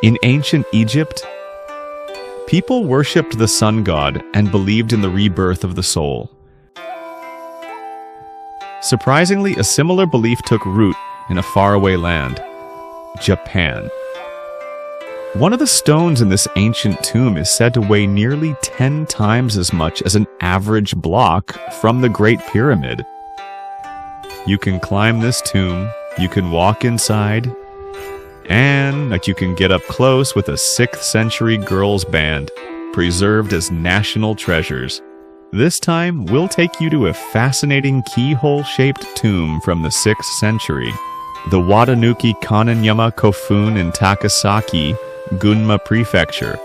In ancient Egypt, people worshipped the sun god and believed in the rebirth of the soul. Surprisingly, a similar belief took root in a faraway land, Japan. One of the stones in this ancient tomb is said to weigh nearly 10 times as much as an average block from the Great Pyramid. You can climb this tomb, you can walk inside, and you can get up close with a 6th century girls' band, preserved as national treasures. This time, we'll take you to a fascinating keyhole-shaped tomb from the 6th century, the Watanuki Kannon-yama Kofun in Takasaki, Gunma Prefecture.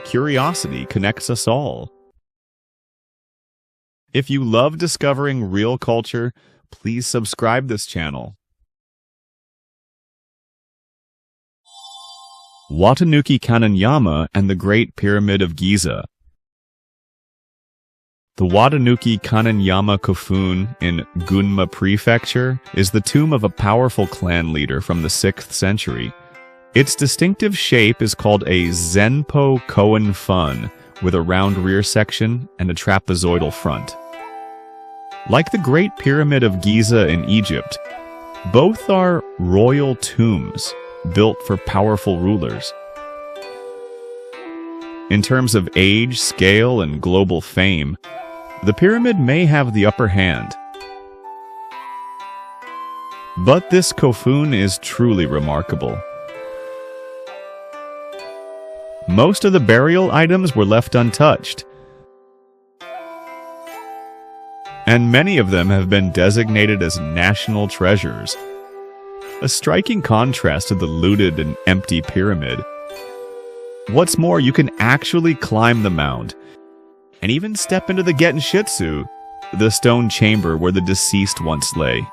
Curiosity connects us all. If you love discovering real culture, please subscribe this channel. Watanuki Kannon-yama and the Great Pyramid of Giza. The Watanuki Kannon-yama Kofun in Gunma Prefecture is the tomb of a powerful clan leader from the 6th century. Its distinctive shape is called a Zenpo Koan Fun, with a round rear section and a trapezoidal front. Like the Great Pyramid of Giza in Egypt, both are royal tombs built for powerful rulers. In terms of age, scale, and global fame, the pyramid may have the upper hand. But this Kofun is truly remarkable. Most of the burial items were left untouched, and many of them have been designated as national treasures. A striking contrast to the looted and empty pyramid. What's more, you can actually climb the mound, and even step into the Gettenshitsu, the stone chamber where the deceased once lay.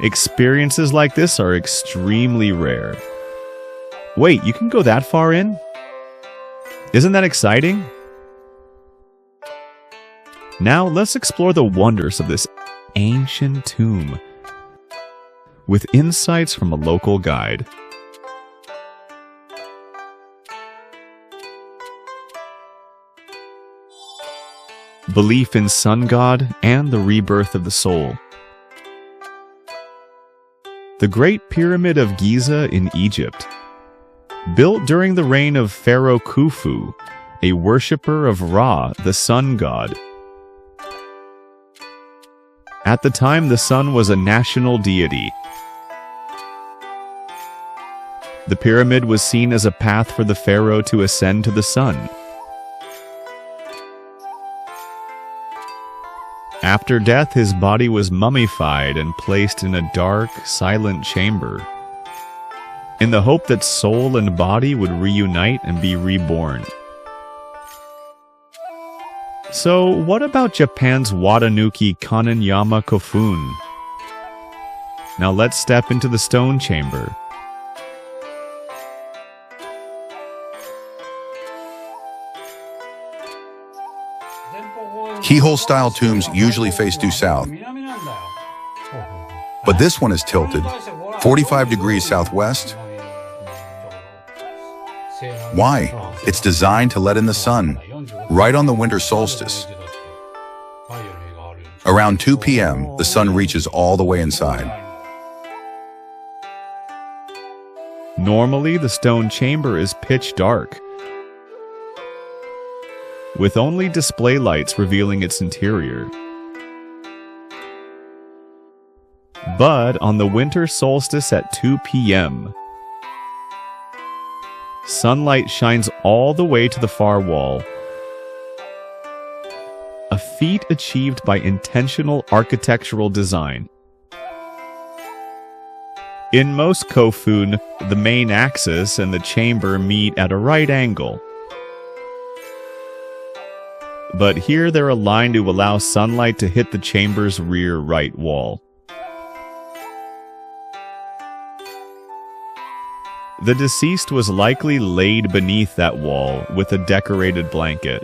Experiences like this are extremely rare. Wait, you can go that far in? Isn't that exciting? Now let's explore the wonders of this ancient tomb with insights from a local guide. Belief in sun god and the rebirth of the soul. The Great Pyramid of Giza in Egypt. Built during the reign of Pharaoh Khufu, a worshipper of Ra, the sun god. At the time, the sun was a national deity. The pyramid was seen as a path for the pharaoh to ascend to the sun. After death, his body was mummified and placed in a dark, silent chamber, in the hope that soul and body would reunite and be reborn. So, what about Japan's Watanuki Kannon-yama Kofun? Now let's step into the stone chamber. Keyhole-style tombs usually face due south, but this one is tilted 45 degrees southwest. Why? It's designed to let in the sun, right on the winter solstice. Around 2 p.m., the sun reaches all the way inside. Normally, the stone chamber is pitch dark, with only display lights revealing its interior. But on the winter solstice at 2 p.m., sunlight shines all the way to the far wall, a feat achieved by intentional architectural design. In most Kofun, the main axis and the chamber meet at a right angle. But here they're aligned to allow sunlight to hit the chamber's rear right wall. The deceased was likely laid beneath that wall with a decorated blanket.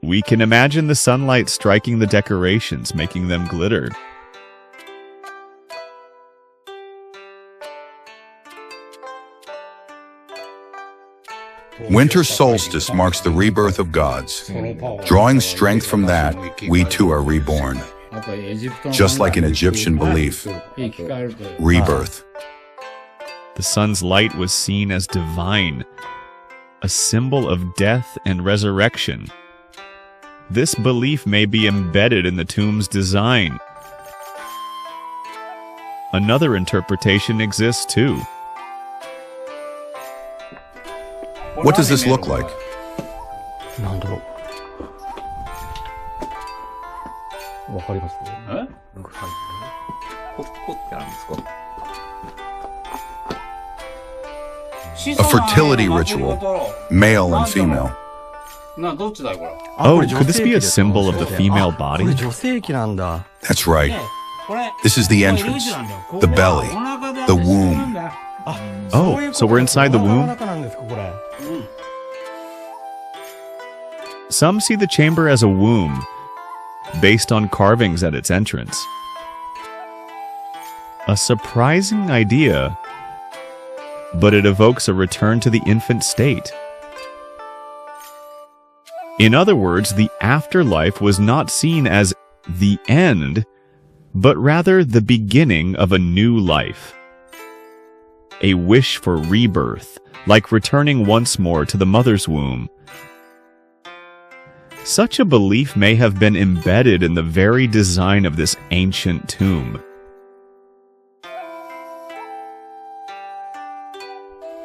We can imagine the sunlight striking the decorations, making them glitter. Winter solstice marks the rebirth of gods. Drawing strength from that, we too are reborn. Just like in Egyptian belief, rebirth. The sun's light was seen as divine, a symbol of death and resurrection. This belief may be embedded in the tomb's design. Another interpretation exists too. What does this look like? A fertility ritual, male and female. Oh, could this be a symbol of the female body? That's right. This is the entrance, the belly, the womb. Oh, so we're inside the womb? Some see the chamber as a womb, based on carvings at its entrance. A surprising idea, but it evokes a return to the infant state. In other words, the afterlife was not seen as the end, but rather the beginning of a new life. A wish for rebirth, like returning once more to the mother's womb. Such a belief may have been embedded in the very design of this ancient tomb.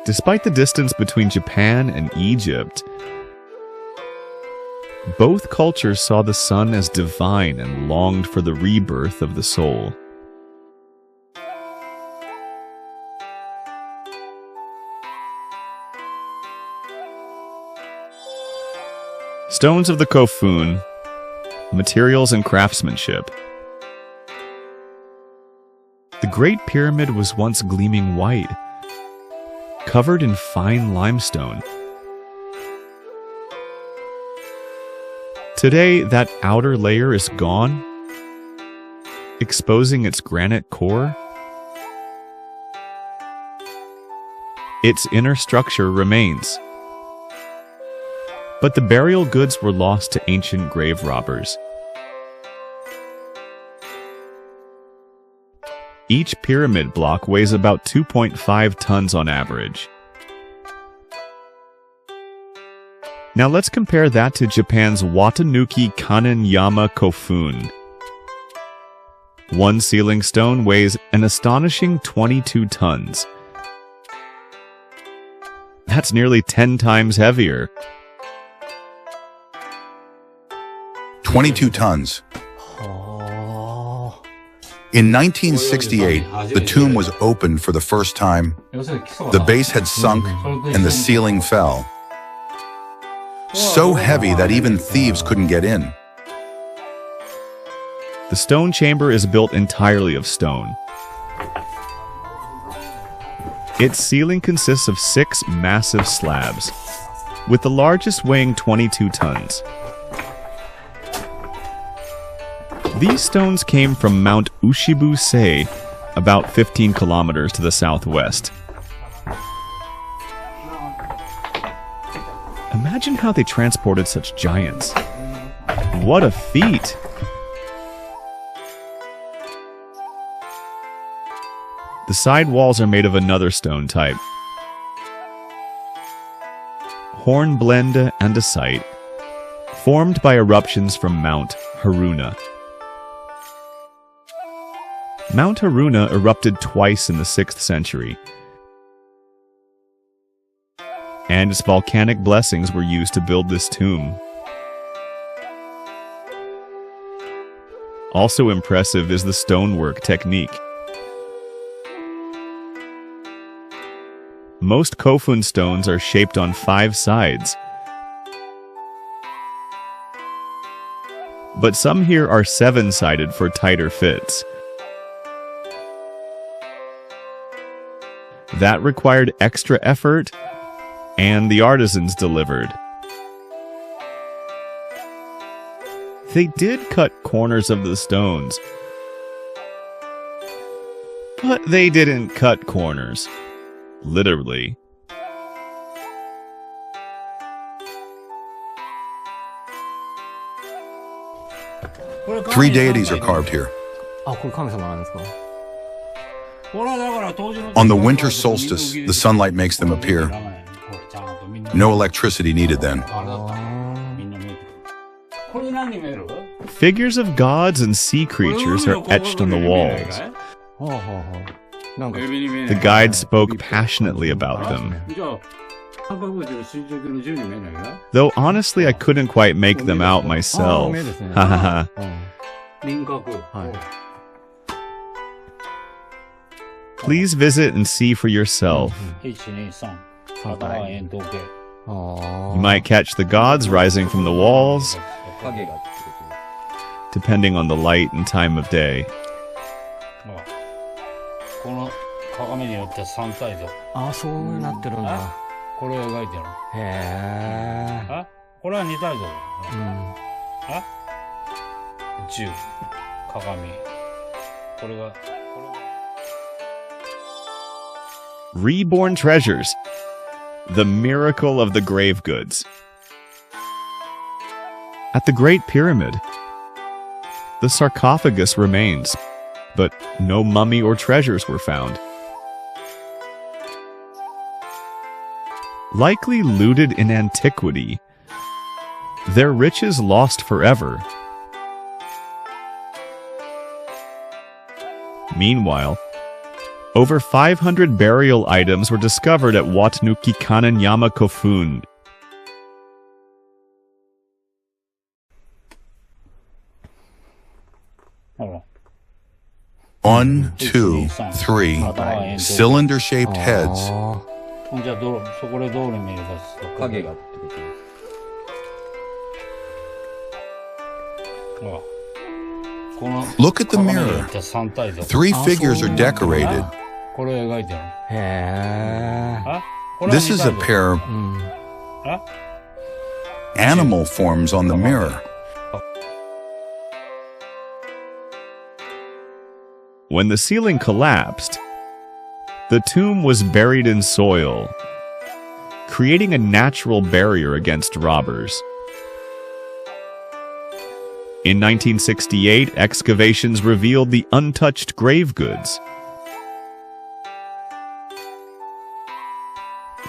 Despite the distance between Japan and Egypt, both cultures saw the sun as divine and longed for the rebirth of the soul. Stones of the Kofun, materials and craftsmanship. The Great Pyramid was once gleaming white, covered in fine limestone. Today, that outer layer is gone, exposing its granite core. Its inner structure remains. But the burial goods were lost to ancient grave robbers. Each pyramid block weighs about 2.5 tons on average. Now let's compare that to Japan's Watanuki Kannon-yama Kofun. One ceiling stone weighs an astonishing 22 tons. That's nearly 10 times heavier. 22 tons. In 1968, the tomb was opened for the first time. The base had sunk and the ceiling fell. So heavy that even thieves couldn't get in. The stone chamber is built entirely of stone. Its ceiling consists of 6 massive slabs, with the largest weighing 22 tons. These stones came from Mount Ushibu-sei, about 15 kilometers to the southwest. Imagine how they transported such giants. What a feat! The side walls are made of another stone type, hornblende andesite, formed by eruptions from Mount Haruna. Mount Haruna erupted twice in the 6th century, and its volcanic blessings were used to build this tomb. Also impressive is the stonework technique. Most Kofun stones are shaped on 5 sides, but some here are 7-sided for tighter fits. That required extra effort, and the artisans delivered. They did cut corners of the stones, but they didn't cut corners, literally. Three deities are carved here. あ、これ神様なんですか？ On the winter solstice, the sunlight makes them appear. No electricity needed then. Figures of gods and sea creatures are etched on the walls. The guide spoke passionately about them. Though honestly, I couldn't quite make them out myself. Please visit and see for yourself. You might catch the gods rising from the walls, depending on the light and time of day. この鏡によって3体像。あ、そうなってるんだ。これを描いてる。へー。あ、これは2体像。あ、10、鏡。これが。Reborn treasures. The miracle of the grave goods. At the Great Pyramid, the sarcophagus remains, but no mummy or treasures were found. Likely looted in antiquity, their riches lost forever. Meanwhile, over 500 burial items were discovered at Watanuki Kannon-yama Kofun. One, two, three cylinder-shaped heads. じゃあそこでどう見えるか影がってこと。Look at the mirror. 3 figures are decorated. これを描いてる。へー。 This is a pair of animal forms on the mirror. When the ceiling collapsed, the tomb was buried in soil, creating a natural barrier against robbers. In 1968, excavations revealed the untouched grave goods.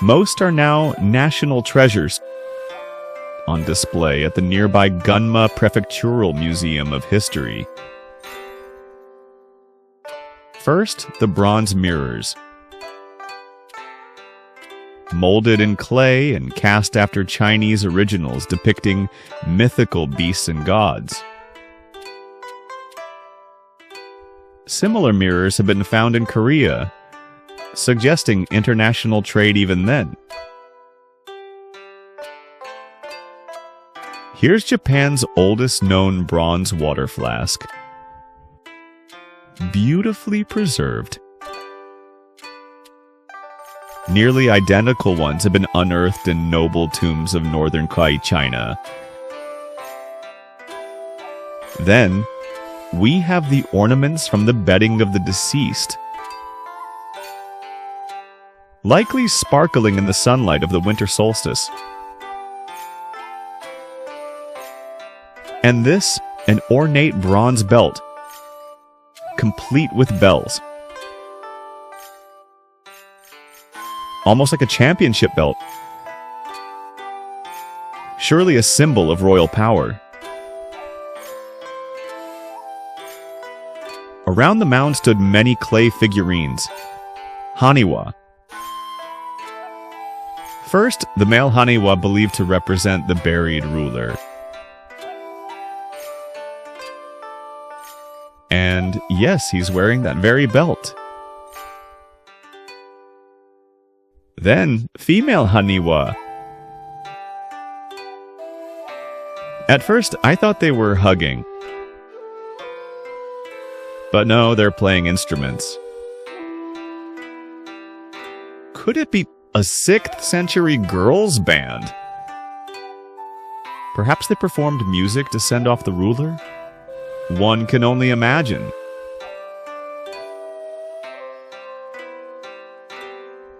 Most are now national treasures on display at the nearby Gunma Prefectural Museum of History. First, the bronze mirrors. Molded in clay and cast after Chinese originals depicting mythical beasts and gods. Similar mirrors have been found in Korea, suggesting international trade even then. Here's Japan's oldest known bronze water flask. Beautifully preserved. Nearly identical ones have been unearthed in noble tombs of northern Kai, China. Then, we have the ornaments from the bedding of the deceased, likely sparkling in the sunlight of the winter solstice. And this, an ornate bronze belt, complete with bells. Almost like a championship belt. Surely a symbol of royal power. Around the mound stood many clay figurines. Haniwa. First, the male Haniwa believed to represent the buried ruler. And yes, he's wearing that very belt. Then, female Haniwa. At first, I thought they were hugging. But no, they're playing instruments. Could it be a 6th century girls' band? Perhaps they performed music to send off the ruler? One can only imagine.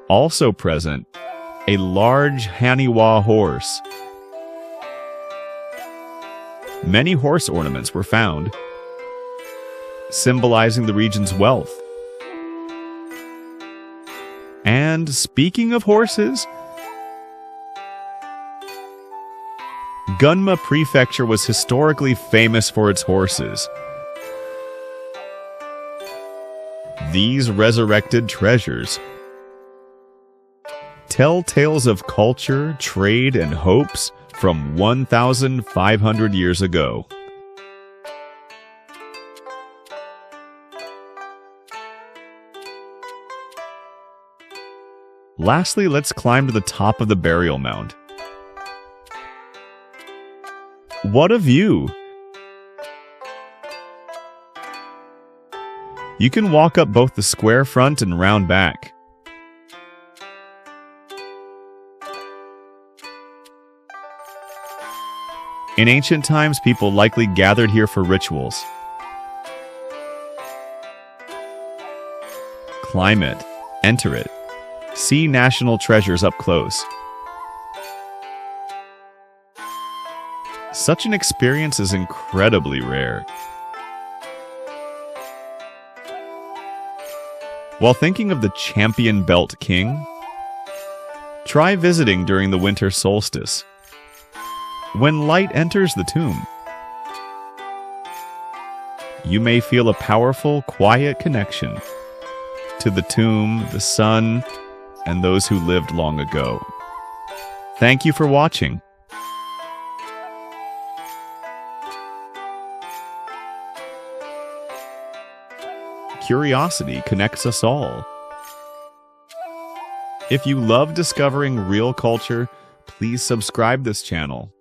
Also present, a large Haniwa horse. Many horse ornaments were found, symbolizing the region's wealth. And speaking of horses, Gunma Prefecture was historically famous for its horses. These resurrected treasures tell tales of culture, trade, and hopes from 1,500 years ago. Lastly, let's climb to the top of the burial mound. What a view! You can walk up both the square front and round back. In ancient times, people likely gathered here for rituals. Climb it, enter it, see national treasures up close. Such an experience is incredibly rare. While thinking of the Champion Belt King, try visiting during the winter solstice, when light enters the tomb. You may feel a powerful, quiet connection to the tomb, the sun, and those who lived long ago. Thank you for watching. Curiosity connects us all. If you love discovering real culture, please subscribe this channel.